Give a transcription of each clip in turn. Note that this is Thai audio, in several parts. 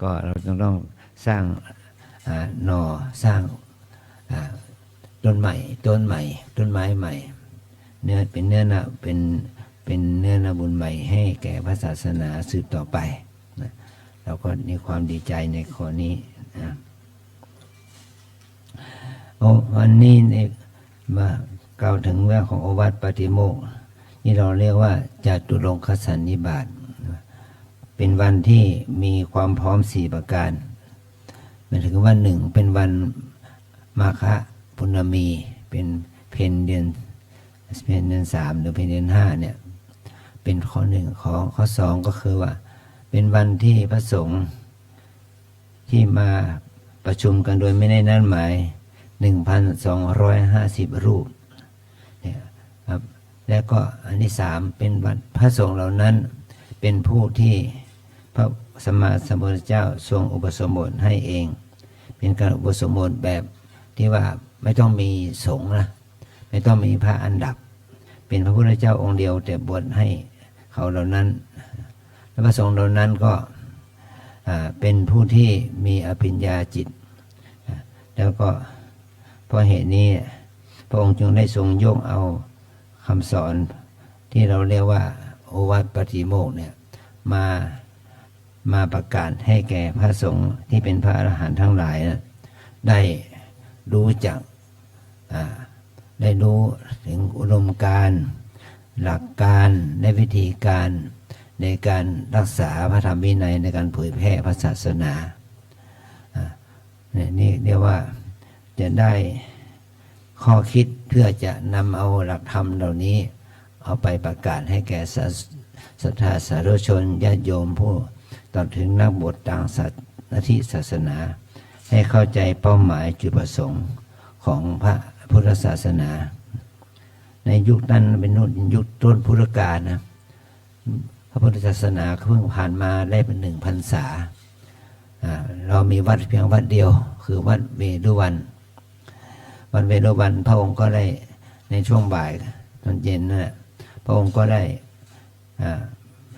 ก็เราต้องสร้างหน่อสร้างต้นใหม่ต้นไม้ใหม่เนื้อเป็นเนื้อนาเป็นเนื้อนาบุญใหม่ให้แก่พระศาสนาสืบต่อไปนะเราก็มีความดีใจในข้อนี้นะวันนี้มากล่าวถึงเรื่องของโอวาทปาฏิโมกข์ที่เราเรียกว่าจตุรงคสันนิบาตเป็นวันที่มีความพร้อม4ประการหมายถึงว่า1เป็นวันมาฆปุณมีเป็นเพ็ญเดือน3หรือเพ็ญเดือน5เนี่ยเป็นข้อ1ข้อ2ก็คือว่าเป็นวันที่พระสงฆ์ที่มาประชุมกันโดยไม่ได้นัดหมาย 1,250 รูปเนี่ยครับแล้วก็อันที่3เป็นวันพระสงฆ์เหล่านั้นเป็นผู้ที่พระสัมมาสัมพุทธเจ้าทรงอุปสมบทให้เองเป็นการอุปสมบทแบบที่ว่าไม่ต้องมีสงฆ์นะไม่ต้องมีพระอันดับเป็นพระพุทธเจ้าองค์เดียวแต่บวชให้เขาเหล่านั้นและพระสงฆ์เหล่านั้นก็เป็นผู้ที่มีอภิญญาจิตแล้วก็เพราะเหตุนี้พระองค์จึงได้ทรงยกเอาคำสอนที่เราเรียกว่าโอวาทปาฏิโมกข์เนี่ยมาประกาศให้แก่พระสงฆ์ที่เป็นพระอรหันต์ทั้งหลายนะได้รู้จักได้รู้ถึงอุดมการณ์หลักการและวิธีการในการรักษาพระธรรมวินัยในการเผยแพร่พระศาสนานี่เรียกว่าจะได้ข้อคิดเพื่อจะนำเอาหลักธรรมเหล่านี้เอาไปประกาศให้แก่ศรัทธาสาธุชนญาติโยมผู้ต่อถึงนักบวชต่างศาสนาที่ศาสนาให้เข้าใจเป้าหมายจุดประสงค์ของพระพุทธศาสนาในยุคนั้นเป็นยุคต้นพุทธกาลนะพระพุทธศาสนาเพิ่งผ่านมาได้เป็น1 พรรษาเรามีวัดเพียงวัดเดียวคือวัดเวรุวันวันเวรุวันพระองค์ก็ได้ในช่วงบ่ายตอนเย็นนั่นแหละพระองค์ก็ได้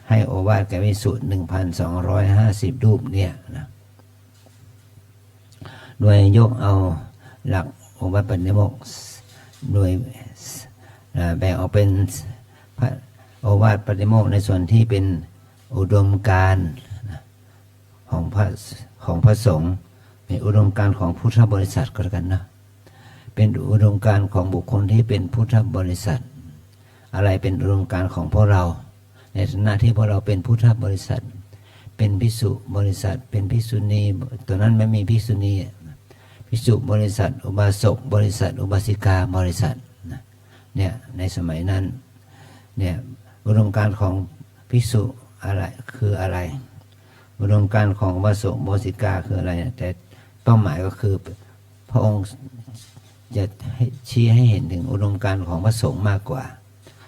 ให้โอวาทแก่ภิกษุ 1,250 รูปเนี่ยนะโดยยกเอาหลักโอวาทปาฏิโมกข์โดยแบ่งออกเป็นพระโอวาทปาฏิโมกข์ในส่วนที่เป็นอุดมการณ์ของพระสงฆ์เป็นอุดมการณ์ของพุทธบริษัทก็แล้วกันนะเป็นอุดมการณ์ของบุคคลที่เป็นพุทธบริษัทอะไรเป็นอุดมการณ์ของพวกเราในฐานะที่พวกเราเป็นพุทธบริษัทเป็นภิกษุบริษัทเป็นภิกษุณีตัวนั้นไม่มีภิกษุณีภิกษุบริษัทอุบาสกบริษัทอุบาสิกาบริษัทเนี่ยในสมัยนั้นเนี่ยอุดมการณ์ของภิกษุอะไรคืออะไรอุดมการณ์ของอุบาสกอุบาสิกาคืออะไรแต่เป้าหมายก็คือพระองค์จะชี้ให้เห็นถึงอุดมการณ์ของพระสงฆ์มากกว่า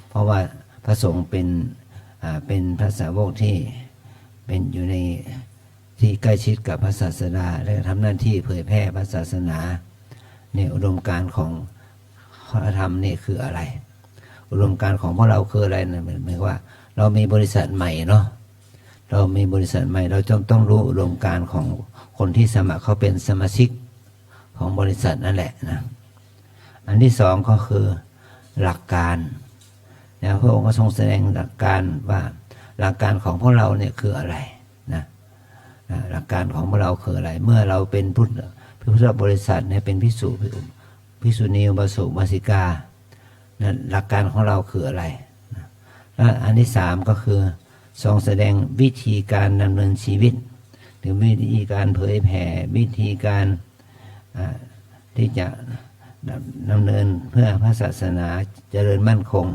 เพราะว่าพระสงฆ์เป็นพระสาวกที่เป็นอยู่ในที่ใกล้ชิดกับพระศาสดาและทำหน้าที่เผยแพร่พระศาสนาเนี่ยอุดมการณ์ของพระธรรมนี่คืออะไรอุดมการณ์ของพวกเราคืออะไรนะหมายว่าเรามีบริษัทใหม่เนาะเรามีบริษัทใหม่เราต้องรู้อุดมการณ์ของคนที่สมัครเขาเป็นสมาชิกของบริษัทนั่นแหละนะอันที่สองก็คือหลักการแล้วพระองค์ก็ทรงแสดงหลักการว่าหลักการของพวกเราเนี่ยคืออะไรนะหลักการของพวกเราคืออะไรเมื่อเราเป็นพุทธบริษัทเนี่ยเป็นภิกษุณีอุบาสกอุบาสิกานะหลักการของเราคืออะไรนะและอันที่สามก็คือทรงแสดงวิธีการดำเนินชีวิตหรือวิธีการเผยแผ่วิธีการที่จะดำเนินเพื่อพระศาสนาเจริญมั่นคง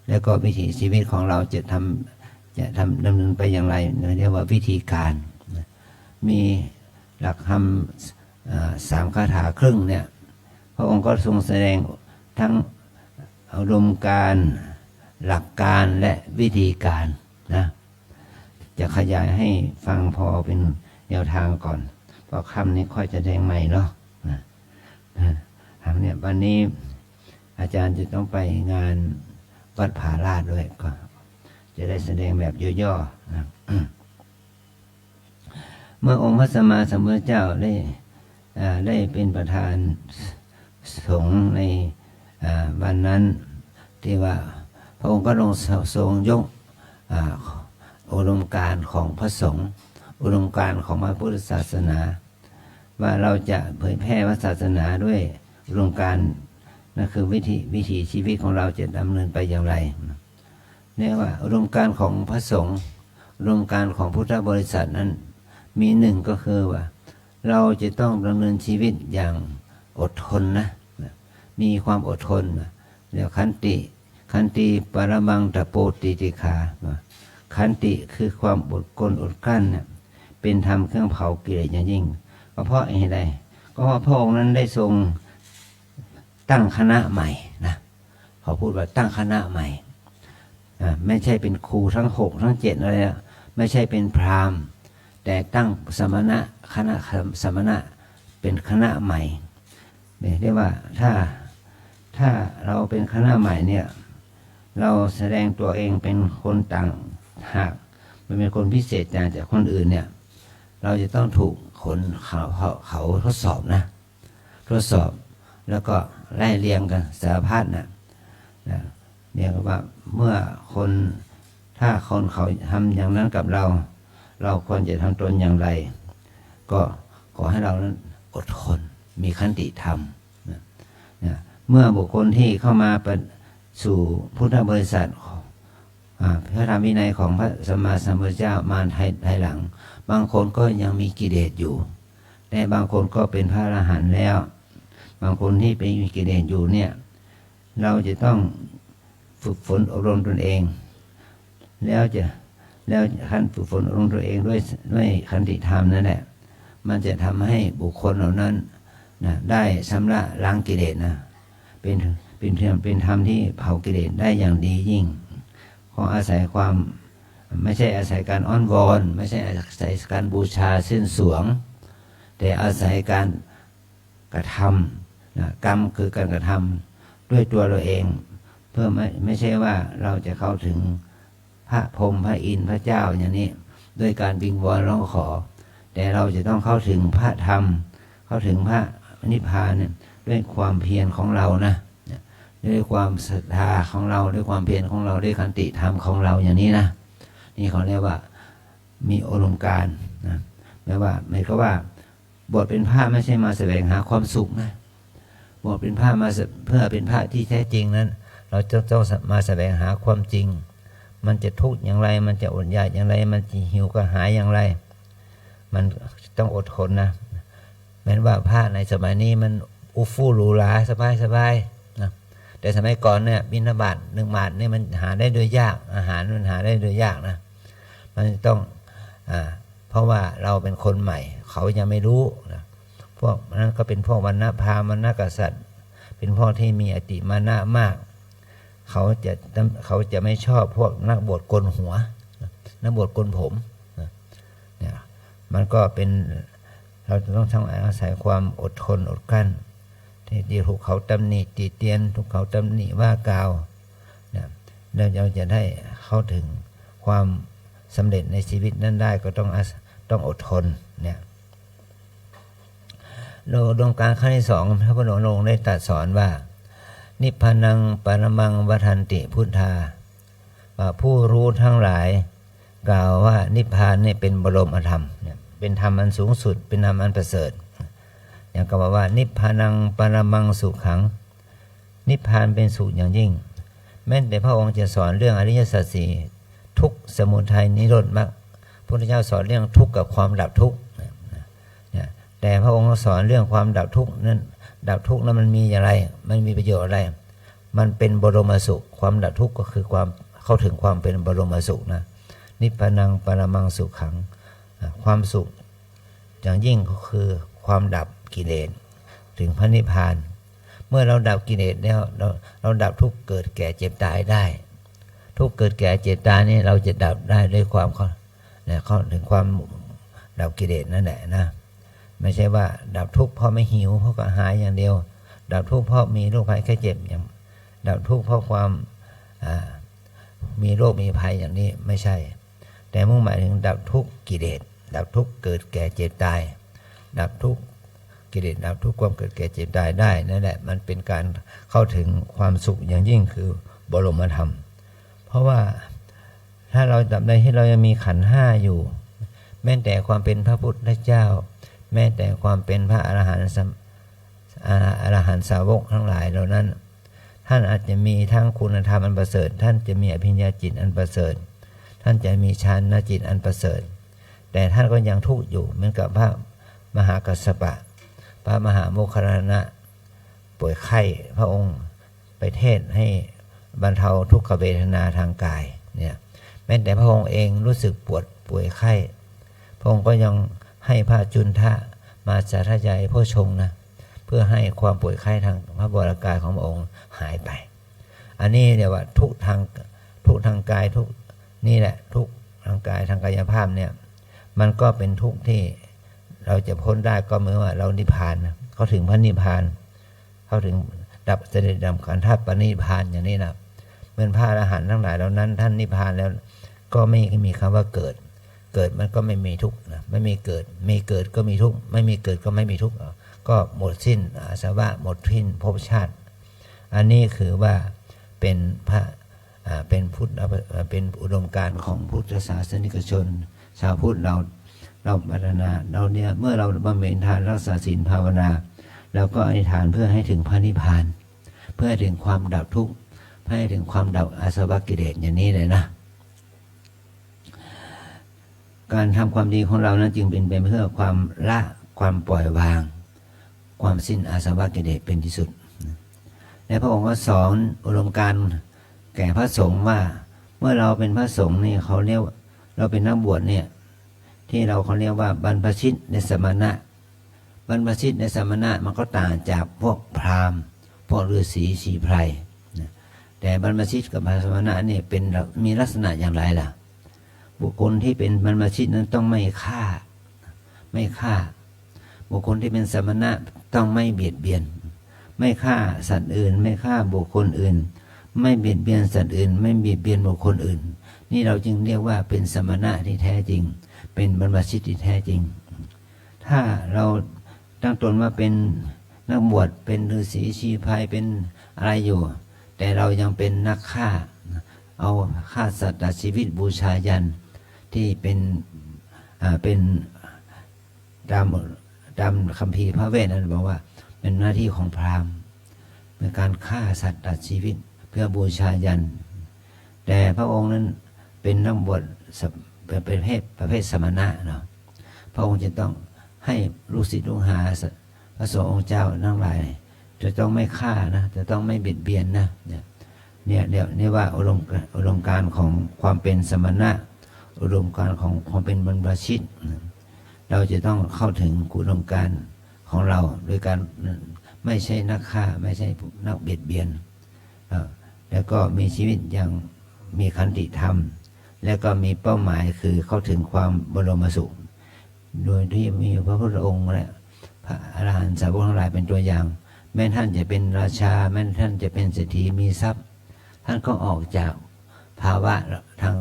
แล้วก็วิถีชีวิตของเราจะดำเนินไปอย่างไรเรียกว่าวิธีการมีหลักธรรม3 คาถาครึ่งเนี่ยพระองค์ก็ทรงแสดงทั้งอุดมการณ์หลักการและวิธีการนะจะขยายให้ฟังพอเป็นแนวทางก่อนเพราะคำนี้ค่อยจะแดงใหม่เนาะเนี่ยวันนี้อาจารย์จะต้องไปงานวัดผาลาดด้วยก็จะได้แสดงแบบย่อๆนะ เมื่อองค์พระสัมมาสัมพุทธเจ้าได้เป็นประธานสงฆ์ในวันนั้นที่ว่าพระองค์ก็ทรงยกอุดมการณ์ของพระสงฆ์อุดมการณ์ของพระพุทธศาสนาว่าเราจะเผยแพร่พระศาสนาด้วยอุดมการณ์นั่นคือวิถีชีวิตของเราจะดำเนินไปอย่างไรเนี่ยว่าอุดมการณ์ของพระสงฆ์อุดมการณ์ของพุทธบริษัทนั้นมีหนึ่งก็คือว่าเราจะต้องดำเนินชีวิตอย่างอดทนนะมีความอดทนเรียกขันติปรมังตโปติติขาขันติคือความอดกลั้นอดกลั้นเป็นธรรมเครื่องเผากิเลสอย่างยิ่งก็เพราะอะไรก็เพราะพระองค์นั้นได้ทรงตั้งคณะใหม่นะเขาพูดว่าตั้งคณะใหม่ไม่ใช่เป็นครูทั้ง6ทั้ง7อะไรนะไม่ใช่เป็นพราหมณ์แต่ตั้งสมณะคณะสมณะเป็นคณะใหม่เรียกว่าถ้าเราเป็นคณะใหม่เนี่ยเราแสดงตัวเองเป็นคนต่างหากเป็นคนพิเศษจากคนอื่นเนี่ยเราจะต้องถูกเขาทดสอบนะทดสอบแล้วก็ไล่เรียงกันสารพัดนะเรียกว่าเมื่อถ้าคนเขาทำอย่างนั้นกับเราควรจะทำตนอย่างไรก็ขอให้เรานั้นอดทนมีขันติธรรมเมื่อบุคคลที่เข้ามาสู่พุทธบริษัทพระธรรมวินัยของพระสัมมาสัมพุทธเจ้ามาภายหลังบางคนก็ยังมีกิเลสอยู่แต่บางคนก็เป็นพระอรหันต์แล้วบางคนที่เป็นกิเลสอยู่เนี่ยเราจะต้องฝึกฝนอบรมตนเองแล้วขันฝึกฝนอบรมตัวเองด้วยขันติธรรมนั่นแหละมันจะทำให้บุคคลเหล่านั้นได้ชำระล้างกิเลสเป็นธรรมที่เผากิเลสได้อย่างดียิ่งขออาศัยความไม่ใช่อาศัยการอ้อนวอนไม่ใช่อาศัยการบูชาสิ้นสวงแต่อาศัยการกระทำกรรมคือการกระทำด้วยตัวเราเองเพื่อไม่ใช่ว่าเราจะเข้าถึงพระพรหมพระอินทร์พระเจ้าอย่างนี้ด้วยการวิงวอนร้องขอแต่เราจะต้องเข้าถึงพระธรรมเข้าถึงพระนิพพานเนี่ยด้วยความเพียรของเรานะด้วยความศรัทธาของเราด้วยความเพียรของเราด้วยขันติธรรมของเราอย่างนี้นะนี่เขาเรียกว่ามีอารมณ์การนะแปลว่าไม่ก็ว่าบวชเป็นพระไม่ใช่มาแสวงหาความสุขนะบวชเป็นพระมาเพื่อเป็นพระที่แท้จริงนั้นเราจะต้องมาแสวงหาความจริงมันจะทุกข์อย่างไรมันจะอดอยากอย่างไรมันจะหิวกระหายอย่างไรมันต้องอดทนนะแม้ว่าพระในสมัยนี้มันอุฟูหรูหราสบายนะแต่สมัยก่อนเนี่ยบิณฑบาต1 บาทเนี่ยมันหาได้โดยยากอาหารมันหาได้โดยยากนะมันต้องเพราะว่าเราเป็นคนใหม่เขายังไม่รู้นะพวกนั้นก็เป็นพวกวรรณะพราหมณ์วรรณะกษัตริย์เป็นพวกที่มีอติมานะมากเขาจะไม่ชอบพวกนักบวชโกนหัวนักบวชโกนผมเนี่ยมันก็เป็นเราจะต้องอาศัยความอดทนอดกลั้นที่ถูกเขาตำหนิติเตียนถูกเขาตำหนิว่ากล่าวเนี่ยเราจะได้เข้าถึงความสำเร็จในชีวิตนั้นได้ก็ต้องอดทนเนี่ยดวงการขั้นที่2พระพุทธองค์ได้ตรัสสอนว่านิพพานังปรมังวทันติพุทธาว่าผู้รู้ทั้งหลายกล่าวว่านิพพานนี่เป็นบรมธรรมเนี่ยเป็นธรรมอันสูงสุดเป็นธรรมอันประเสริฐอย่างก็บอกว่านิพพานังปรมังสุขังนิพพานเป็นสุขอย่างยิ่งแม้แต่พระองค์จะสอนเรื่องอริยสัจสี่ทุกข์สมุทัยนิโรธมรรคพระพุทธเจ้าสอนเรื่องทุกข์กับความดับทุกข์แต่พระองค์สอนเรื่องความดับทุกข์นั้นดับทุกข์นั้นมันมีอย่างไรมันมีประโยชน์อะไรมันเป็นบรมสุขความดับทุกข์ก็คือความเข้าถึงความเป็นบรมสุขนะนิพพานังปรมังสุขังความสุขอย่างยิ่งก็คือความดับกิเลสถึงพระนิพพานเมื่อเราดับกิเลสแล้วเราดับทุกข์เกิดแก่เจ็บตายได้ทุกข์เกิดแก่เจ็บตายนี่เราจะดับได้ด้วยความเข้าถึงความดับกิเลสนั่นแหละนะไม่ใช่ว่าดับทุกข์เพราะไม่หิวเพราะกระหายอย่างเดียวดับทุกข์เพราะมีโรคภัยแค่เจ็บอย่างดับทุกข์เพราะความมีโรคมีภัยอย่างนี้ไม่ใช่แต่มุ่งหมายถึงดับทุกข์กิเลส ดับทุกข์เกิดแก่เจ็บตายดับทุกข์กิเลสดับทุกข์ความเกิดแก่เจ็บตายได้นั่นแหละมันเป็นการเข้าถึงความสุขอย่างยิ่งคือบรมธรรมเพราะว่าถ้าเราดับใดที่เรายังมีขันธ์ห้าอยู่แม้แต่ความเป็นพระพุทธเจ้าแม้แต่ความเป็นพระอรหันต์สาวกทั้งหลายเหล่านั้นท่านอาจจะมีทั้งคุณธรรมอันประเสริฐท่านจะมีอภิญญาจิตอันประเสริฐท่านจะมีฌานจิตอันประเสริฐแต่ท่านก็ยังทุกข์อยู่เหมือนกับพระมหากัสสปะพระมหาโมคคัลลานะป่วยไข้พระองค์ไปเทศให้บรรเทาทุกขเวทนาทางกายเนี่ยแม้แต่พระองค์เองรู้สึกป่วยไข้พระองค์ก็ยังให้พระจุนทะมาสาธยายโพชฌงค์นะเพื่อให้ความป่วยไข้ทางพระวรกายของพระองค์หายไปอันนี้เรียกว่าทุกทางกายทุกนี่แหละทุกทางกายทางกายภาพเนี่ยมันก็เป็นทุกข์ที่เราจะพ้นได้ก็เมื่อว่าเรานิพพานเขาถึงพระนิพพานเขาถึงดับเสด็จดับขันธ์ปณิพพานอย่างนี้นะเหมือนพระอรหันต์ทั้งหลายเหล่านั้นท่านนิพพานแล้วก็ไม่มีคำว่าเกิดมันก็ไม่มีทุกข์นะไม่มีเกิดก็มีทุกข์ไม่มีเกิดก็ไม่มีทุกข์ก็หมดสิ้นอาสวะหมดสิ้นภพชาติอันนี้คือว่าเป็นพระเป็นพุทธเป็นอุดมการณ์ของพุทธศาสนิกชนชาวพุทธเราพัฒนาเราเนี่ยเมื่อเราบำเพ็ญทานรักษาศีลภาวนาเราก็อธิษฐานเพื่อให้ถึงพระนิพพานเพื่อให้ถึงความดับทุกข์เพื่อให้ถึงความดับอาสวะกิเลสอย่างนี้เลยนะการทำความดีของเรานั้นจึงเป็นไปเพื่อความละความปล่อยวางความสิ้นอาสวะกิเลสเป็นที่สุดและพระองค์ก็สอนอุดมการณ์แก่พระสงฆ์ว่าเมื่อเราเป็นพระสงฆ์นี่เขาเรียกเราเป็นนักบวชเนี่ยที่เขาเรียกว่าบรรพชิตในสมณะบรรพชิตในสมณะมันก็ต่างจากพวกพราหมณ์พวกฤาษีชีไพรแต่บรรพชิตกับสมณะเนี่ยเป็นมีลักษณะอย่างไรล่ะบุคคลที่เป็นบรรพชิตนั้นต้องไม่ฆ่าบุคคลที่เป็นสมณะต้องไม่เบียดเบียนไม่ฆ่าสัตว์อื่นไม่ฆ่าบุคคลอื่นไม่เบียดเบียนสัตว์อื่นไม่เบียดเบียนบุคคลอื่นนี่เราจึงเรียกว่าเป็นสมณะที่แท้จริงเป็นบรรพชิตที่แท้จริงถ้าเราตั้งตนว่าเป็นนักบวชเป็นฤาษีชีไพรเป็นอะไรอยู่แต่เรายังเป็นนักฆ่าเอาฆ่าสัตว์ตัดชีวิตบูชายันที่เป็นตามคัมภีร์พระเวทนั้นบอกว่าเป็นหน้าที่ของพราหมณ์เป็นการฆ่าสัตว์ตัดชีวิตเพื่อบูชายันแต่พระองค์นั้นเป็นนักบวชประเภทสมณะเนาะพระองค์จะต้องให้ลูกศิษย์ลูกหาพระสงฆ์องค์เจ้าทั้งหลายจะต้องไม่ฆ่านะจะต้องไม่เบียดเบียนนะเนี่ยว่าอุดมการณ์ของความเป็นสมณะอุดมการณ์ของความเป็นบรรพชิตเราจะต้องเข้าถึงอุดมการณ์ของเราโดยการไม่ใช่นักฆ่าไม่ใช่นักเบียดเบียนแล้วก็มีชีวิตอย่างมีขันติธรรมแล้วก็มีเป้าหมายคือเข้าถึงความบรมสุขโดยที่มีพระพุทธองค์และพระอรหันตสาวกทั้งหลายเป็นตัวอย่างแม้ท่านจะเป็นราชาแม้ท่านจะเป็นเศรษฐีมีทรัพย์ท่านก็ออกจากภาวะทาง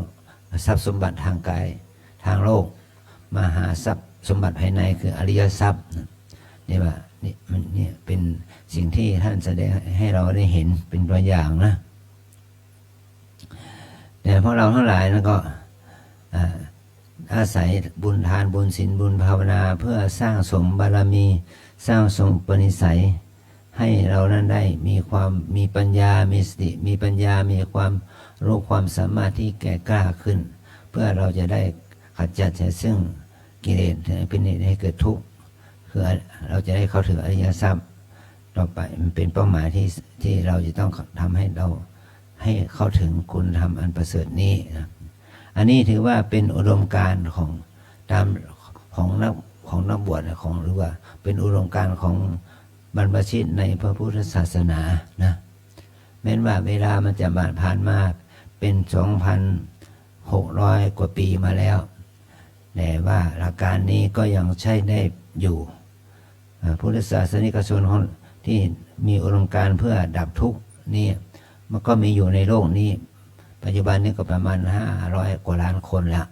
ทรัพย์สมบัติทางกายทางโลกมาหาทรัพย์สมบัติภายในคืออริยทรัพย์นี่ว่านี่เป็นสิ่งที่ท่านแสดงให้เราได้เห็นเป็นตัวอย่างนะแต่พวกเราทั้งหลายนั้นก็อาศัยบุญทานบุญศีลบุญภาวนาเพื่อสร้างสมบารมีสร้างสมปณิสัยให้เรานั้นได้มีปัญญามีสติมีปัญญามีความรู้ความสามารถที่แก่กล้าขึ้นเพื่อเราจะได้ขจัดซึ่งกิเลสเป็นเหตุให้เกิดทุกข์คือเราจะได้เข้าถึงอริยทรัพย์ต่อไปมันเป็นเป้าหมายที่เราจะต้องทำให้เราให้เข้าถึงคุณธรรมอันประเสริฐนี้นะอันนี้ถือว่าเป็นอุดมการณ์ของตามของนักบวชของหรือว่าเป็นอุดมการณ์ของบรรพชิตในพระพุทธศาสนานะแม้ว่าเวลามันจะผ่านมาเป็น 2,600 กว่าปีมาแล้วแต่ว่าหลักการนี้ก็ยังใช้ได้อยู่พุทธศาสนิกชนที่มีอุดมการณ์เพื่อดับทุกข์นี่มันก็มีอยู่ในโลกนี้ปัจจุบันนี้ก็ประมาณ500 กว่าล้านคนแล้ว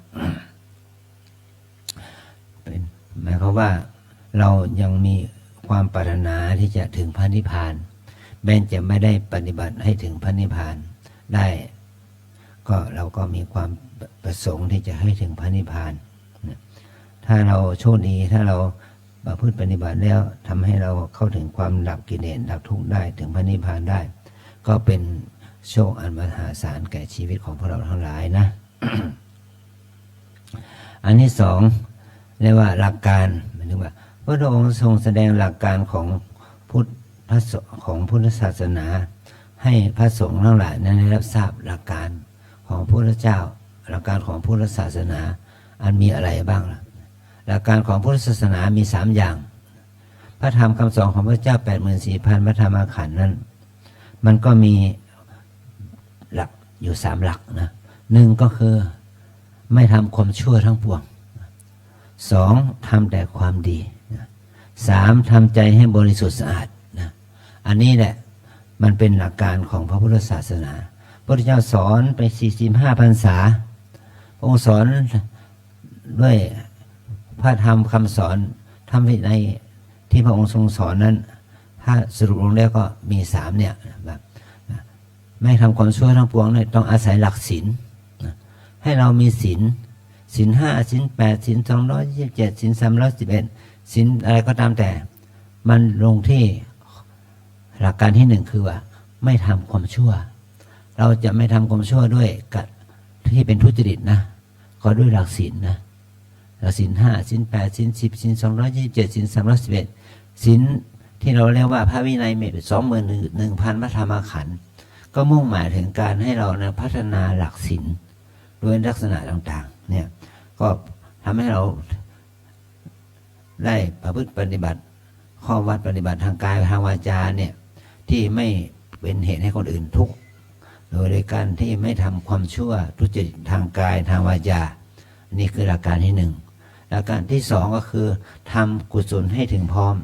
หมายความว่าเรายังมีความปรารถนาที่จะถึงพระนิพพานแม้จะไม่ได้ปฏิบัติให้ถึงพระนิพพานได้ก็เราก็มีความประสงค์ที่จะให้ถึงพระนิพพานถ้าเราโชคดีถ้าเราประพฤติปฏิบัติแล้วทำให้เราเข้าถึงความดับกิเลสดับทุกข์ได้ถึงพระนิพพานได้ก็เป็นโชคอันมหาศาลแก่ชีวิตของพวกเราทั้งหลายนะ อันที่สองเรียกว่าหลักการหมายถึงว่าพระองค์ทรงแสดงหลักการของพุทธศาสนาให้พระสงฆ์ทั้งหลายนั้นได้รับทราบหลักการของพระพุทธเจ้าหลักการของพุทธศาสนาอันมีอะไรบ้างล่ะหลักการของพุทธศาสนามี3อย่างพระธรรมคำสอนของพระเจ้า 84,000 พระธรรมขันธ์นั้นมันก็มีหลักอยู่3หลักนะ1ก็คือไม่ทำความชั่วทั้งปวง2ทำแต่ความดี3ทำใจให้บริสุทธิ์สะอาดนะอันนี้แหละมันเป็นหลักการของพระพุทธศาสนาพระพุทธเจ้าสอนไป45 พรรษาพระองค์สอนด้วยพระธรรมคำสอนธรรมในที่พระองค์ทรงสอนนั้นถ้าสรุปลงแล้วก็มี3เนี่ยแบบไม่ทำความชั่วทั้งปวงเนี่ยต้องอาศัยหลักศีลให้เรามีศีล5ศีล8ศีล227ศีล311ศีลอะไรก็ตามแต่มันลงที่หลักการที่1คือว่าไม่ทำความชั่วเราจะไม่ทำความชั่วด้วยที่เป็นทุจริตนะก็ด้วยหลักศีลนะหลักศีล5ศีล8ศีล10ศีล227ศีล311ศีลที่เราเรียกว่าพระวินัยเมตร 21,000 พระธรรมขันธ์ก็มุ่งหมายถึงการให้เรานะพัฒนาหลักศีลโดยลักษณะต่างๆเนี่ยก็ทำให้เราได้ประพฤติปฏิบัติข้อวัดปฏิบัติทางกายทางวาจาเนี่ยที่ไม่เป็นเหตุให้คนอื่นทุกข์โดยการที่ไม่ทำความชั่วทุจริตทางกายทางวาจานี่คือหลักการที่1หลักการที่2ก็คือทำกุศลให้ถึงพร้อม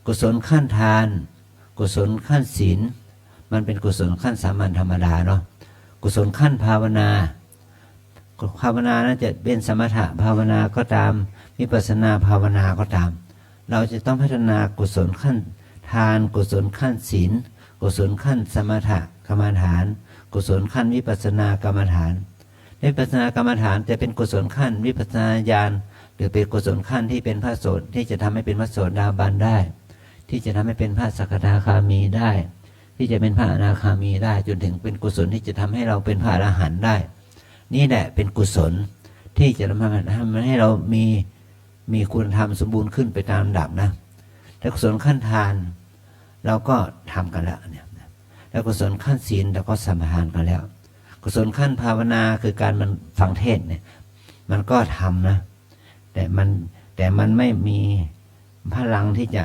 กุศลขั้นทานกุศลขั้นศีลมันเป็นกุศลขั้นสามัญธรรมดาเนาะกุศลขั้นภาวนานั้นจะเป็นสมถะภาวนาก็ตามวิปัสสนาภาวนาก็ตามเราจะต้องพัฒนากุศลขั้นทานกุศลขั้นศีลกุศลขั้นสมถะกรรมฐานกุศลขั้นวิปัสสนากรรมฐานวิปัสสนากรรมฐานจะเป็นกุศลขั้นวิปัสสนาญาณหรือเป็นกุศลขั้นที่เป็นพระโสดที่จะทำให้เป็นพระโสดาบันได้ที่จะทำให้เป็นพระสกทาคามีได้ที่จะเป็นพระอนาคามีได้จนถึงเป็นกุศลที่จะทำให้เราเป็นพระอรหันต์ได้นี่แหละเป็นกุศลที่จะทำให้เรามีคุณธรรมสมบูรณ์ขึ้นไปตามลำดับนะแต่กุศลขั้นทานเราก็ทำกันแล้วเนี่ยแล้วกุศลขั้นศีลเราก็สมาทานกันแล้วกุศลขั้นภาวนาคือการมันฟังเทศเนี่ยมันก็ทำนะแต่มันไม่มีพลังที่จะ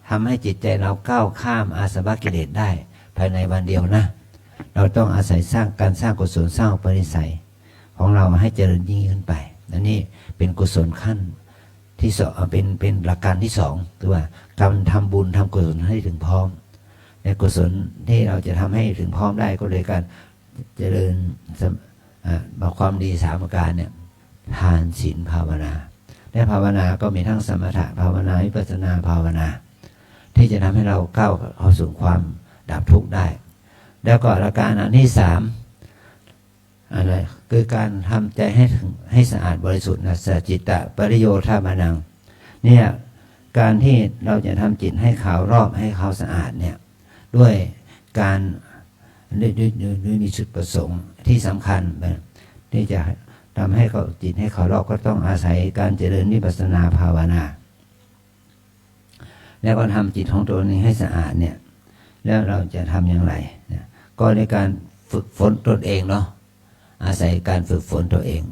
ทำให้จิตใจเราก้าวข้ามอาสวะกิเลสได้ภายในวันเดียวนะเราต้องอาศัยสร้างกุศลสร้างปริสัยของเราให้เจริญยิ่งขึ้นไปนั่นนี่เป็นกุศลขั้นที่สองเป็นหลักการที่2คือว่าการทำบุญทำกุศลให้ถึงพร้อมในกุศลที่เราจะทำให้ถึงพร้อมได้ก็เลยการเจริญความดี3ประการเนี่ยทานศีลภาวนาและภาวนาก็มีทั้งสมถะภาวนาวิปัสสนาภาวนาที่จะทำให้เราก้าวเข้าสู่ความดับทุกข์ได้แล้วก็หลักการอันที่3อะไรคือการทำใจให้สะอาดบริสุทธิ์นะสัจจิตะปริโยธามานังเนี่ยการที่เราจะทำจิตให้ขาวรอบให้ขาวสะอาดเนี่ยด้วยการด้วยมีจุดประสงค์ที่สำคัญที่จะทำให้เขาจิตให้ขาวรอบก็ต้องอาศัยการเจริญวิปัสสนาภาวนาแล้วก็ทำจิตของตัวนี้ให้สะอาดเนี่ยแล้วเราจะทำอย่างไรเนี่ยก็ในการฝึกฝนตนเองเนาะอาศัยการฝึกฝนตัวเอง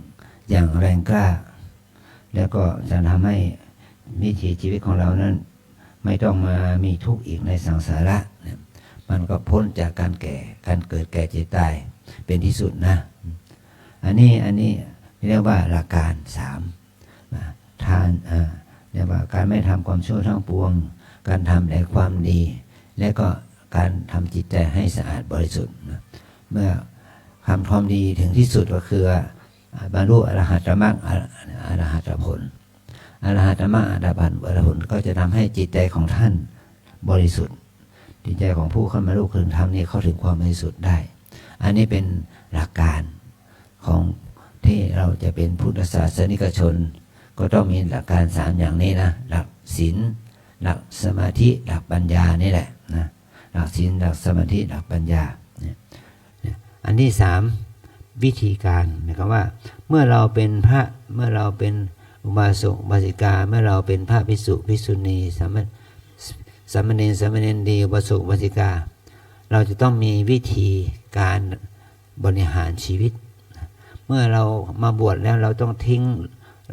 อย่างแรงกล้าแล้วก็จะทำให้วิถีชีวิตของเรานั้นไม่ต้องมามีทุกข์อีกในสังสาระเนี่ยมันก็พ้นจากการแก่การเกิดแก่เจ็บตายเป็นที่สุดนะอันนี้เรียกว่าหลักการ3ทานเรียกว่าการไม่ทำความชั่วทั้งปวงการทำแต่ความดีและก็การทำจิตใจให้สะอาดบริสุทธิ์เมื่อทำความดีถึงที่สุดก็คือบรรลุอรหัตมรรคอรหัตผล อรหัตมรรคอรหัตผลก็จะทำให้จิตใจของท่านบริสุทธิ์จิตใจของผู้เข้ามารู้ถึงธรรมนี้เข้าถึงความบริสุทธิ์ได้ อันนี้เป็นหลักการของที่เราจะเป็นพุทธศาสนิกชนก็ต้องมีหลักการ3อย่างนี้นะหลักศีลหลักสมาธิหลักปัญญานี่แหละนะหลักศีลหลักสมาธิหลักปัญญาอันที่3วิธีการนะครับว่าเมื่อเราเป็นพระเมื่อเราเป็นอุบาสกอุบาสิกาเมื่อเราเป็นพระภิกษุภิกษุณีสามเณรสามเณรดีอุบาสกอุบาสิกาเราจะต้องมีวิธีการบริหารชีวิตเมื่อเรามาบวชแล้วเราต้องทิ้ง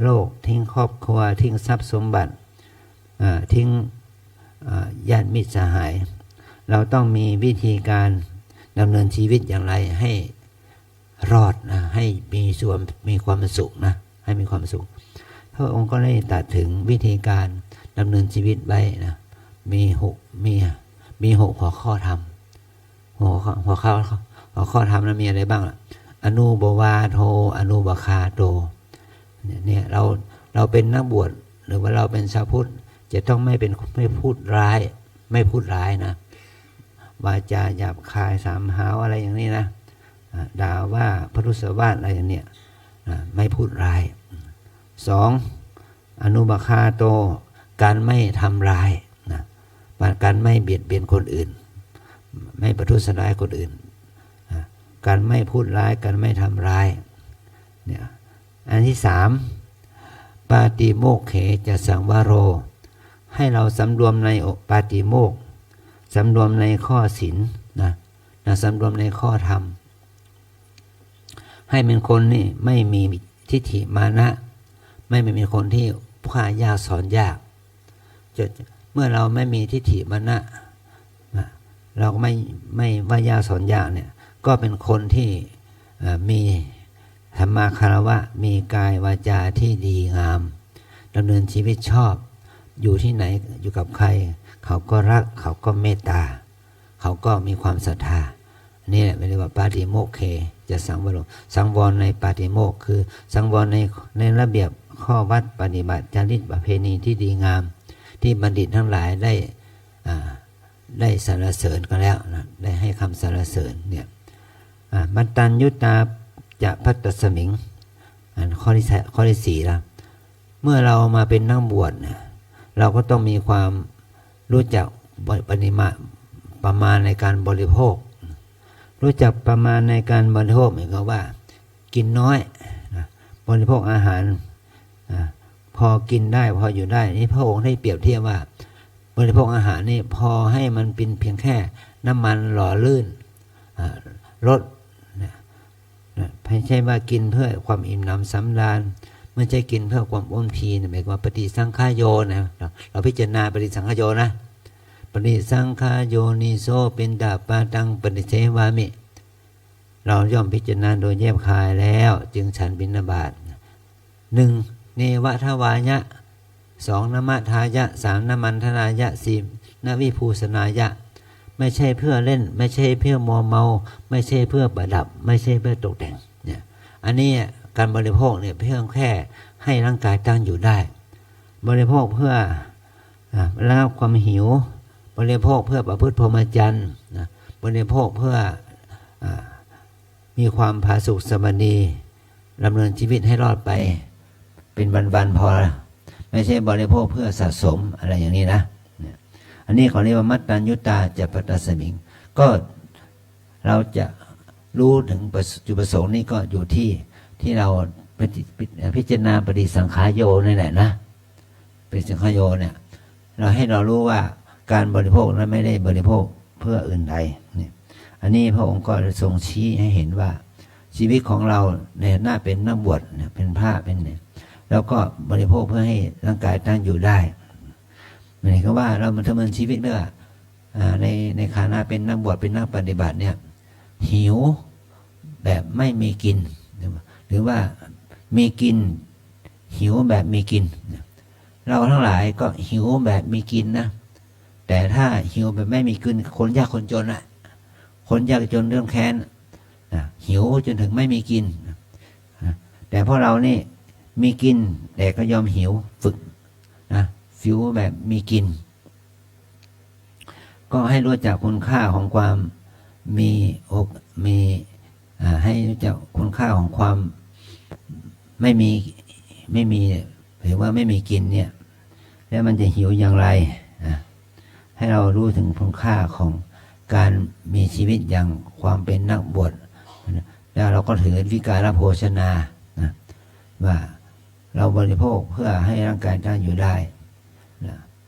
โลกทิ้งครอบครัวทิ้งทรัพย์สมบัติทิ้งญาติมิตรสหายเราต้องมีวิธีการดำเนินชีวิตอย่างไรให้รอดนะให้มีความสุขนะให้มีความสุขพระองค์ก็ได้ตรัสถึงวิธีการดำเนินชีวิตไว้นะมี6หัวข้อธรรมหัวข้อธรรมนั้นมีอะไรบ้างล่ะอนุบวาโทอนุบคาโตเนี่ยเราเป็นนักบวชหรือว่าเราเป็นชาวพุทธจะต้องไม่พูดร้ายนะวาจาหยาบคายสามหาวอะไรอย่างนี้นะด่าว่าพรุษวาทอะไรอย่างเนี้ยไม่พูดร้าย2อนุบคาโตการไม่ทำร้ายนะการไม่เบียดเบียนคนอื่นไม่ประทุษร้ายคนอื่นการไม่พูดร้ายการไม่ทำร้ายเนี่ยอันที่3ปาติโมกเขจะสังวโรให้เราสำรวมในปาติโมกข์สำรวมในข้อศีลนะสำรวมในข้อธรรมให้เป็นคนนี่ไม่มีทิฏฐิมานะไม่เป็นคนที่พายากสอนยากเมื่อเราไม่มีทิฏฐิมานะเราก็ไม่ว่ายากสอนยากเนี่ยก็เป็นคนที่มีธรรมาคารวะมีกายวาจาที่ดีงามดำเนินชีวิตชอบอยู่ที่ไหนอยู่กับใครเขาก็รักเขาก็เมตตาเขาก็มีความศรัทธานี่แหละเรียกว่าปาติโมกข์เขจะสังวรสังวรในปาติโมกข์คือสังวรในระเบียบข้อวัดปฏิบัติจารีตประเพณีที่ดีงามที่บัณฑิตทั้งหลายได้สรรเสริญก็แล้วนะได้ให้คำสรรเสริญเนี่ยมัตตัญญุตาจะพัตตสมิงข้อที่4ละเมื่อเรามาเป็นนักบวชเนี่ยเราก็ต้องมีความรู้จักประมาณในการบริโภครู้จักประมาณในการบริโภคหมายความว่ากินน้อยบริโภคอาหารพอกินได้พออยู่ได้นี่พระองค์ได้เปรียบเทียบว่าบริโภคอาหารนี่พอให้มันเป็นเพียงแค่น้ำมันหล่อลื่นรสไม่ใช่ว่ากินเพื่อความอิ่มหนำสำราญไม่ใช่กินเพื่อความอ้วนพีนะหมายความปฏิสังขารโยนะเราพิจารณาปฏิสังขารโยนะปฏิสังขารโยนิโสเป็นดาปาตังปฏิเสวามิเราย่อมพิจารณาโดยแยบคายแล้วจึงฉันบิณฑบาต1เนวทวายะ2นมัทธายะ3นมันธนายะ4นวิภูสนายะไม่ใช่เพื่อเล่นไม่ใช่เพื่อมัวเมาไม่ใช่เพื่อประดับไม่ใช่เพื่อตกแต่งเนี่ยอันนี้การบริโภคเนี่ยเพียงแค่ให้ร่างกายตั้งอยู่ได้บริโภคเพื่อระงับความหิวบริโภคเพื่อประพฤติพรหมจรรย์บริโภคเพื่อมีความผาสุกสมณีดำเนินชีวิตให้รอดไปเป็นวันๆพอไม่ใช่บริโภคเพื่อสะสมอะไรอย่างนี้นะอันนี้ขอเรียกว่ามัตตัญญุตาจะปัตตสมิงก็เราจะรู้ถึงจุดประสงค์นี้ก็อยู่ที่เราพิจารณาปฏิสังขารโยนี่แหละนะปฏิสังขารโยเนี่ยเราให้เรารู้ว่าการบริโภคนั้นไม่ได้บริโภคเพื่ออื่นใดเนี่ยอันนี้พระองค์ก็ทรงชี้ให้เห็นว่าชีวิตของเราในหน้าเป็นนักบวชเนี่ยเป็นพระเป็นเนี่ยแล้วก็บริโภคเพื่อให้ร่างกายตั้งอยู่ได้หมายถึงว่าเรามันดำเนินชีวิตเมื่อในฐานะเป็นนักบวชเป็นนักปฏิบัติเนี่ยหิวแบบไม่มีกินหรือว่ามีกินหิวแบบมีกินเราทั้งหลายก็หิวแบบมีกินนะแต่ถ้าหิวแบบไม่มีกินคนยากคนจนอ่ะคนยากจนเรื่องแค้นหิวจนถึงไม่มีกินแต่พวกเรานี่มีกินแต่ก็ยอมหิวฝึก ผิวแบบมีกลิ่นก็ให้รู้จักคุณค่าของความมีให้รู้จักคุณค่าของความไม่มีหรือว่าไม่มีกินเนี่ยแล้วมันจะหิวอย่างไรให้เรารู้ถึงคุณค่าของการมีชีวิตอย่างความเป็นนักบวชแล้วเราก็ถือวิการโภชนาว่าเราบริโภคเพื่อให้ร่างกายตั้งอยู่ได้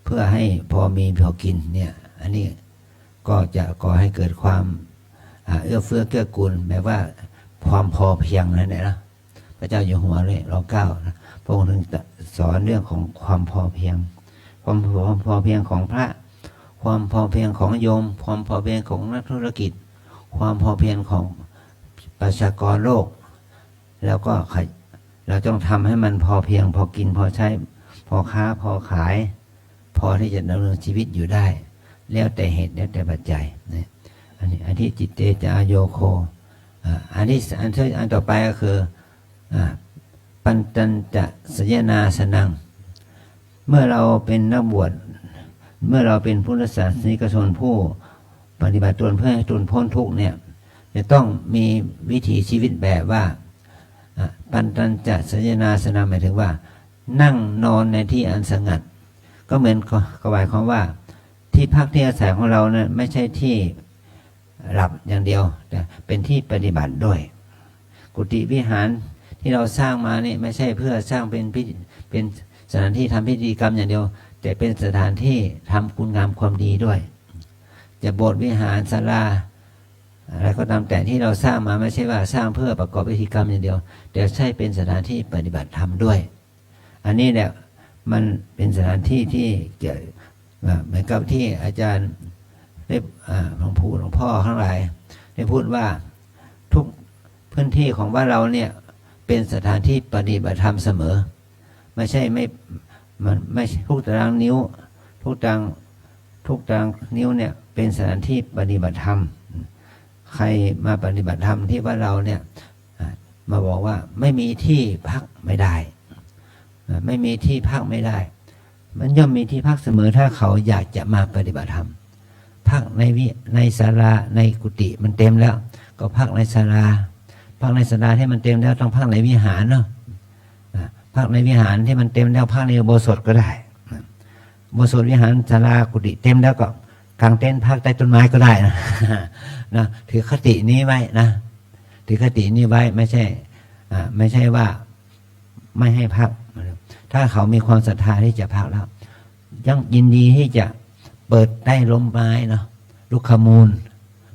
เพื่อให้พอมีพอกินเนี่ยอันนี้ก็จะก่อให้เกิดความเอื้อเฟื้อเกื้อกูลแบบว่าความพอเพียงนั่นแหละนะพระเจ้าอยู่หัวเลยร.9นะพระองค์ถึงสอนเรื่องของความพอเพียงความพอเพียงของพระความพอเพียงของโยมความพอเพียงของนักธุรกิจความพอเพียงของประชากรโลกแล้วก็เราต้องทำให้มันพอเพียงพอกินพอใช้พอค้าพอขายพอที่จะดำเนินชีวิตอยู่ได้แล้วแต่เหตุแล้วแต่ปัจจัยนะอันที่จิตเตจาโยโคอันต่อไปก็คือปัญจันจะสยนาสนังเมื่อเราเป็นนักบวชเมื่อเราเป็นพุทธศาสนิกชนผู้ปฏิบัติตนเพื่อให้ตนพ้นทุกข์เนี่ยจะต้องมีวิถีชีวิตแบบว่าปัญจันจะสยนาสนังหมายถึงว่านั่งนอนในที่อันสงัดก็เหมือนกับหมายความว่าที่พักที่อาศัยของเราเนี่ยไม่ใช่ที่หลับอย่างเดียวแต่เป็นที่ปฏิบัติด้วยกุฏิวิหารที่เราสร้างมานี่ไม่ใช่เพื่อสร้างเป็นสถานที่ทำพิธีกรรมอย่างเดียวแต่เป็นสถานที่ทำคุณงามความดีด้วยจะโบสถ์วิหารศาลาอะไรก็ตามแต่ที่เราสร้างมาไม่ใช่ว่าสร้างเพื่อประกอบพิธีกรรมอย่างเดียวแต่ใช่เป็นสถานที่ปฏิบัติธรรมด้วยอันนี้เนี่ยมันเป็นสถานที่ที่เกี่ยวเหมือนกับที่อาจารย์ได้หลวงพ่อทั้งหลายได้พูดว่าทุกพื้นที่ของบ้านเราเนี่ยเป็นสถานที่ปฏิบัติธรรมเสมอไม่ใช่ทุกตารางนิ้วทุกตารางนิ้วเนี่ยเป็นสถานที่ปฏิบัติธรรมใครมาปฏิบัติธรรมที่บ้านเราเนี่ยมาบอกว่าไม่มีที่พักไม่ได้ไม่มีที่พักไม่ได้มันย่อมมีที่พักเสมอถ้าเขาอยากจะมาปฏิบัติธรรมพักในศาลาในกุฏิมันเต็มแล้วก็พักในศาลาพักในศาลาที่มันเต็มแล้วต้องพักในวิหารเนาะพักในวิหารที่มันเต็มแล้วพักในอุโบสถก็ได้อุโบสถวิหารศาลากุฏิเต็มแล้วก็กางเต็นท์พักใต้ต้นไม้ก็ได้นะถือคตินี้ไว้นะถือคตินี้ไว้ไม่ใช่ว่าไม่ให้พักถ้าเขามีความศรัทธาที่จะพักแล้วยังยินดีที่จะเปิดใต้ร่มไม้เนาะลูกขมูล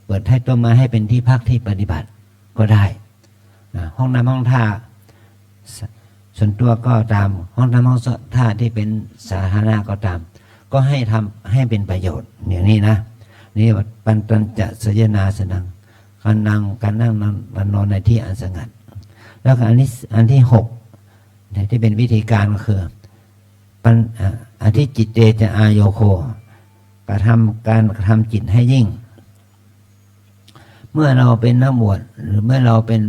เปิดใต้ต้นไม้ให้เป็นที่พักที่ปฏิบัติก็ได้นะห้องน้ำห้องท่าส่วนตัวก็ตามห้องน้ำห้องท่าที่เป็นสาธารณะก็ตามก็ให้ทำให้เป็นประโยชน์อย่างนี้นะนี่ปัญจันจะสยนาสนังการนั่งนอนในที่อันสงัดแล้วอันที่6ที่เป็นวิธีการก็คืออธิจิตเตจะอาโยโคการกระทำจิตให้ยิ่งเมื่อเราเป็นนักบวชหรือเมื่อเราเป็น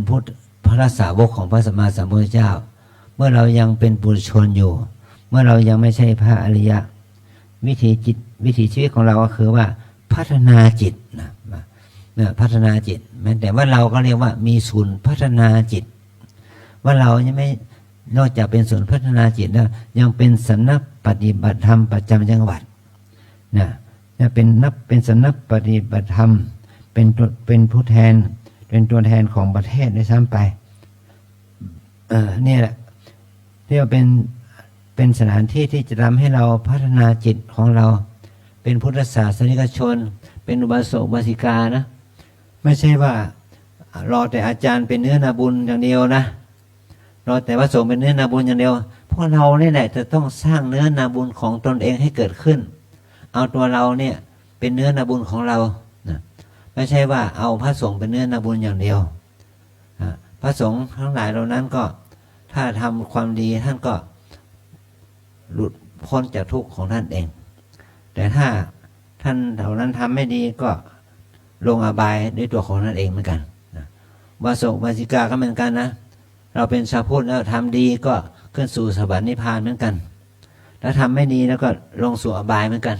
พระสาวกของพระสัมมาสัมพุทธเจ้าเมื่อเรายังเป็นปุถุชนอยู่เมื่อเรายังไม่ใช่พระอริยะวิถีชีวิตของเราก็คือว่าพัฒนาจิตนะพัฒนาจิตแม้แต่ว่าเราก็เรียกว่ามีศูนย์พัฒนาจิตว่าเรายังไม่นอกจากเป็นศูนย์พัฒนาจิตแล้วยังเป็นสำนักปฏิบัติธรรมประจำจังหวัดนะเป็นสำนักปฏิบัติธรรมเป็นผู้แทนเป็นตัวแทนของประเทศด้วยซ้ำไปนี่แหละที่ว่าเป็นสถานที่ที่จะทำให้เราพัฒนาจิตของเราเป็นพุทธศาสนิกชนเป็นอุบาสกอุบาสิกานะไม่ใช่ว่ารอแต่อาจารย์เป็นเนื้อนาบุญอย่างเดียวนะรอแต่พระสงฆ์เป็นเนื้อนาบุญอย่างเดียวพวกเราเนี่ยแหละจะต้องสร้างเนื้อนาบุญของตนเองให้เกิดขึ้นเอาตัวเราเนี่ยเป็นเนื้อนาบุญของเรานะไม่ใช่ว่าเอาพระสงฆ์เป็นเนื้อนาบุญอย่างเดียวพระสงฆ์ทั้งหลายเหล่านั้นก็ถ้าทำความดีท่านก็หลุดพ้นจากทุกข์ของท่านเองแต่ถ้าท่านเหล่านั้นทำไม่ดีก็ลงอบายด้วยตัวของท่านเองเหมือนกันวาสกวาสิกาก็เหมือนกันนะเราเป็นชาวพุทธแล้วทำดีก็ขึ้นสู่สวรรค์นิพพานเหมือนกัน ถ้าทำไม่ดีแล้วก็ลงสู่อบายเหมือนกัน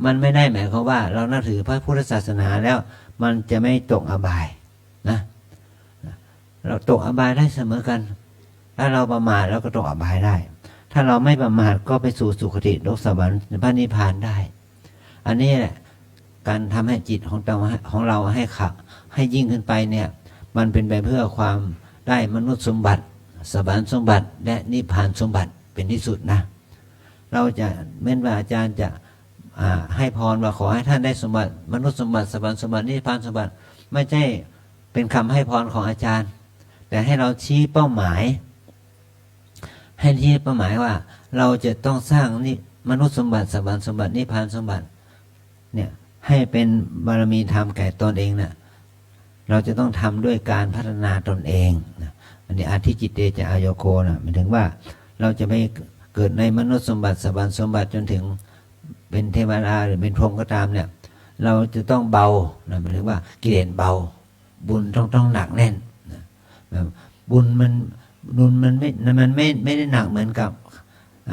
มันไม่ได้หมายความว่าเรานับถือพระพุทธศาสนาแล้วมันจะไม่ตกอบายนะเราตกอบายได้เสมอกันถ้าเราประมาทเราก็ตกอบายได้ถ้าเราไม่ประมาทก็ไปสู่สุคติโลกสวรรค์พระนิพพานได้อันนี้แหละการทำให้จิตของเราให้ยิ่งขึ้นไปเนี่ยมันเป็นไปเพื่อความได้มนุษย์สมบัติสวรรค์สมบัติและนิพพานสมบัติเป็นที่สุดนะเราจะเม้นว่าอาจารย์จะให้พรว่าขอให้ท่านได้สมบัติมนุษย์สมบัติสวรรค์สมบัตินิพพานสมบัติไม่ใช่เป็นคำให้พรของอาจารย์แต่ให้เราชี้เป้าหมายให้ที่เป้าหมายว่าเราจะต้องสร้างนี่มนุษย์สมบัติสวรรค์สมบัตินิพพานสมบัติเนี่ยให้เป็นบารมีธรรมแก่ตนเองนะเราจะต้องทำด้วยการพัฒนาตนเองนะอันนี้อาทิจิตเตจะอายโกนะหมายถึงว่าเราจะไม่เกิดในมนุษย์สมบัติสวรรค์สมบัติจนถึงเป็นเทวดาหรือเป็นพรหมก็ตามเนี่ยเราจะต้องเบานะหมายถึงว่ากิเลสเบาบุญต้องหนักแน่นนะบุญมันไม่ได้หนักเหมือนกับ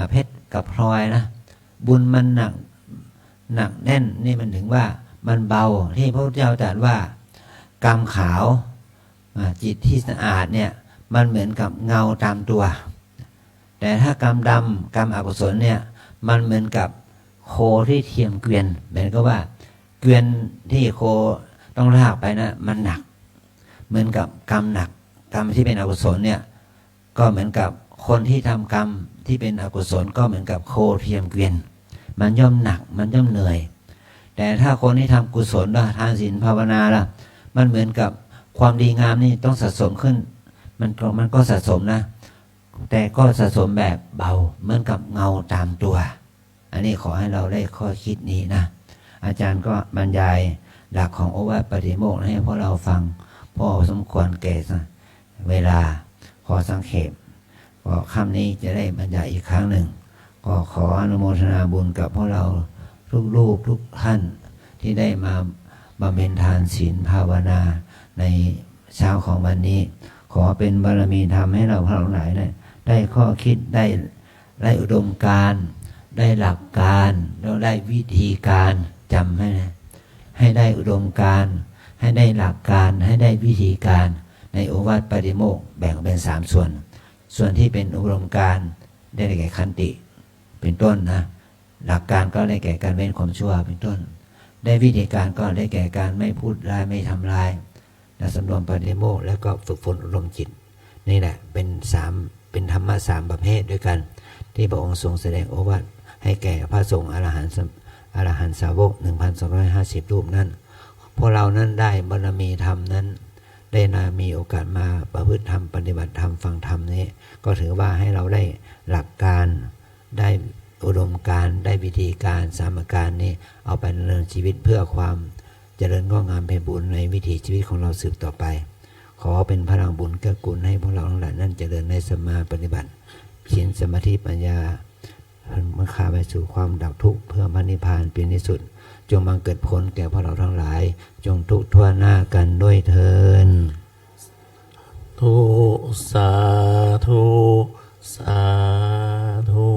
เพชรกับพลอยนะบุญมันหนักแน่นนี่มันถึงว่ามันเบาที่พระพุทธเจ้าตรัสว่ากรรมขาวจิตที่สะอาดเนี่ยมันเหมือนกับเงาตามตัวแต่ถ้ากรรมดำกรรมอกุศลเนี่ยมันเหมือนกับโคที่เทียมเกวียนเหมือนกับว่าเกวียนที่โคต้องลากไปนะมันหนักเหมือนกับกรรมหนักกรรมที่เป็นอกุศลเนี่ยก็เหมือนกับคนที่ทำกรรมที่เป็นอกุศลก็เหมือนกับโคเทียมเกวียนมันย่อมหนักมันย่อมเหนื่อยแต่ถ้าคนที่ทำกุศลละทานศีลภาวนาละมันเหมือนกับความดีงามนี่ต้องสะสมขึ้นมันก็สะสมนะแต่ก็สะสมแบบเบาเหมือนกับเงาตามตัวอันนี้ขอให้เราได้ข้อคิดนี้นะอาจารย์ก็บรรยายหลักของโอวาทปฏิโมกข์ให้พวกเราฟังพอสมควรแก่เวลาขอสังเขปก็คำนี้จะได้บรรยายอีกครั้งหนึ่งก็ขออนุโมทนาบุญกับพวกเราทุกรูปทุกท่านที่ได้มาบำเพ็ญทานศีลภาวนาในเช้าของวันนี้ขอเป็นบารมีธรรมให้เราพวกเราหลายได้ข้อคิดได้อุดมการณ์ได้หลักการแล้วได้วิธีการจำให้ได้อุดมการณ์ให้ได้หลักการให้ได้วิธีการในโอวาทปฏิโมกข์แบ่งเป็น3ส่วนที่เป็นอุดมการณ์ได้แก่ขันติเป็นต้นนะหลักการก็ได้แก่การเว้นความชั่วเป็นต้นได้วิธีการก็ได้แก่การไม่พูดร้ายไม่ทำร้ายและสำรวมปฏิโมกข์แล้วก็ฝึกฝนอบรมจิตนี่แหละเป็นธรรมะ3ประเภทด้วยกันที่พระองค์ทรงแสดงโอวาทให้แก่พระสงฆ์อรหันต์สาวก 1,250 รูปนั้นพวกเรานั้นได้บารมีธรรมนั้นได้มีโอกาสมาประพฤติธรรมปฏิบัติธรรมฟังธรรมนี้ก็ถือว่าให้เราได้หลักการได้อุดมการณ์ได้วิธีการสามการนี้เอาไปดำเนินชีวิตเพื่อความเจริญงอกงามไพบูรย์ในวิถีชีวิตของเราสืบต่อไปขอเป็นพลังบุญเกื้อกูลให้พวกเราทั้งหลายนั้นเจริญในสมาปฏิบัติศีลสมาธิปัญญาเมื่อข้าไปสู่ความดับทุกข์เพื่อพระนิพพานเป็นที่สุดจงบังเกิดผลแก่พวกเราทั้งหลายจงทุกข์ทั่วหน้ากันด้วยเถิดทุสาธุสาธุ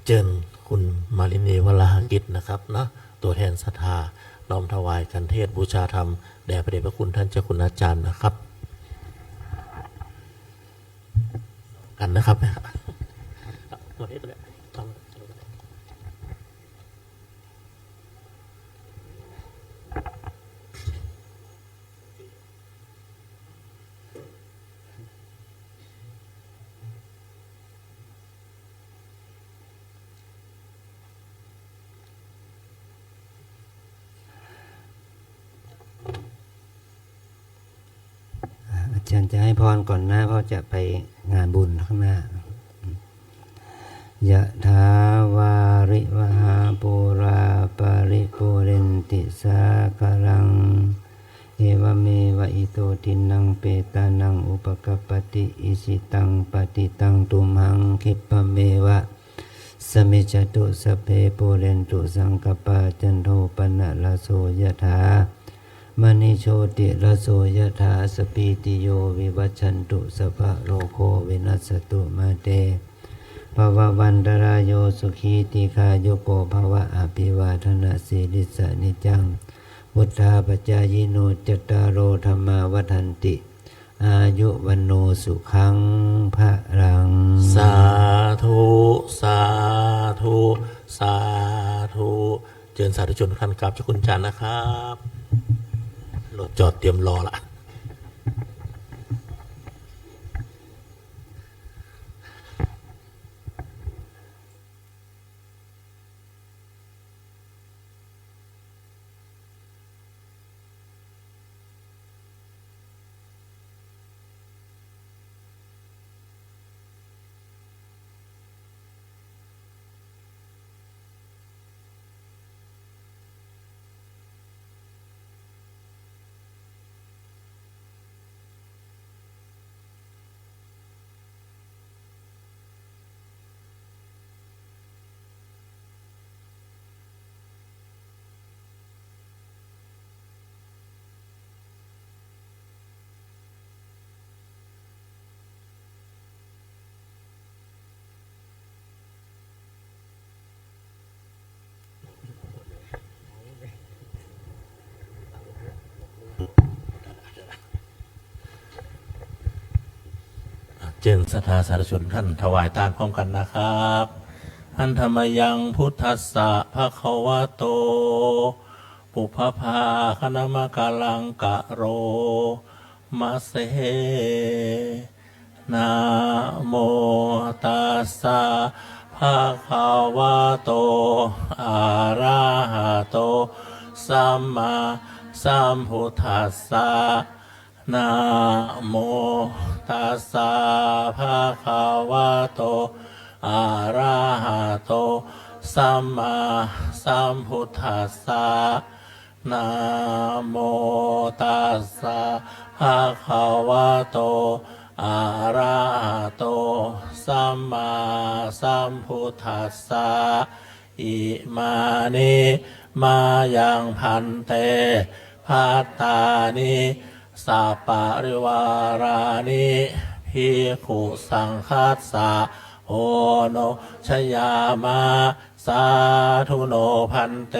เจิญคุณมาลินีวราหกิจนะครับนะตัวแทนศรัทธาน้อมถวายกันเทศบูชาธรรมแด่พระเดชพระคุณท่านเจ้าคุณอาจารย์นะครับกันนะครับอาจารย์จะให้พรก่อนนะเพราะจะไปงานบุญข้างหน้ายะถาวาริวหาปุราปาริปุเรนติสาคลังเอวเมวะอิโตทินังเปตานังอุปกัปปติอิสิตังปฏิตังตุมหังคิปะเมวะสมิจจตุสเพปุเรนตุสังกปาจันโทปนะละโสยะถามณิโชติระโสยถาสปีติโยวิวัชชันตุสัพพะโรโควินัสสตุมาเต ภววันตรายโยสุขีติคายุโกภวะอภิวาทนาสีลิสานิจังวุฒาปจายโนจตารโอธรรมาวัฏันติ อายุวันโนสุขังพระรัง สาธุสาธุสาธุเชิญสาธุชนทุกท่านครับเจ้าคุณจันทร์นะครับรถจอดเตรียมรอละเชิญศรัทธาสาธุชนท่านถวายทานพร้อมกันนะครับอันธรรมยังพุทธัสสะภะคะวะโตปุพพภาคณมกาลังกะโรมะเสนะโมตัสสะภะคะวะโตอะระหะโตสัมมาสัมพุทธัสสะนะโมตัสสะภะคะวะโตอะระหะโตสัมมาสัมพุทธัสสะนะโมตัสสะภะคะวะโตอะระหะโตสัมมาสัมพุทธัสสะอิมานิมายังพันเตภัตตานิสัปปะริวารานิภิกขุสังคัสสะโอโนชยามะสาธุโนพันเต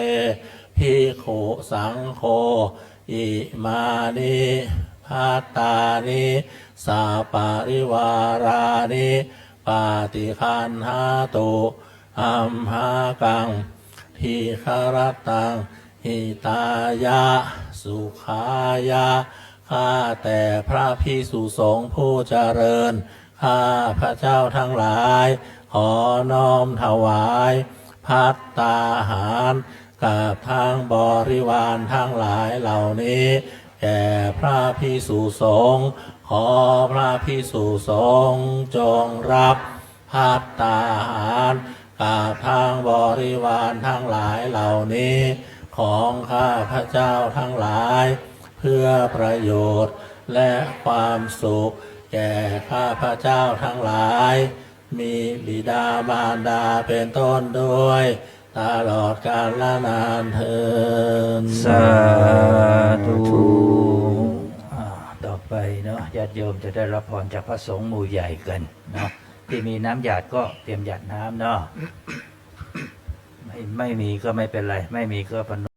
ภิกขุสังโฆอิมานิภัตตานิสัปปะริวารานิปาติคันหาตุอัมหากังทีฆรตังหิตายะสุขายะข้าแต่พระภิกษุสงฆ์ผู้เจริญข้าพระเจ้าทั้งหลายขอน้อมถวายภัตตาหารกับทางบริวารทั้งหลายเหล่านี้แก่พระภิกษุสงฆ์ขอพระภิกษุสงฆ์จงรับภัตตาหารกับทางบริวารทั้งหลายเหล่านี้ของข้าพระเจ้าทั้งหลายเพื่อประโยชน์และความสุขแก่ข้าพระเจ้าทั้งหลายมีบิดามารดาเป็นต้นด้วยตลอดกาลและนานเทิน สาธุต่อไปเนาะญาติโยมจะได้รับพรจากพระสงฆ์หมู่ใหญ่กันเนาะที่มีน้ำหยาดก็เตรียมหยาดน้ำเนาะไม่มีก็ไม่เป็นไรไม่มีก็พน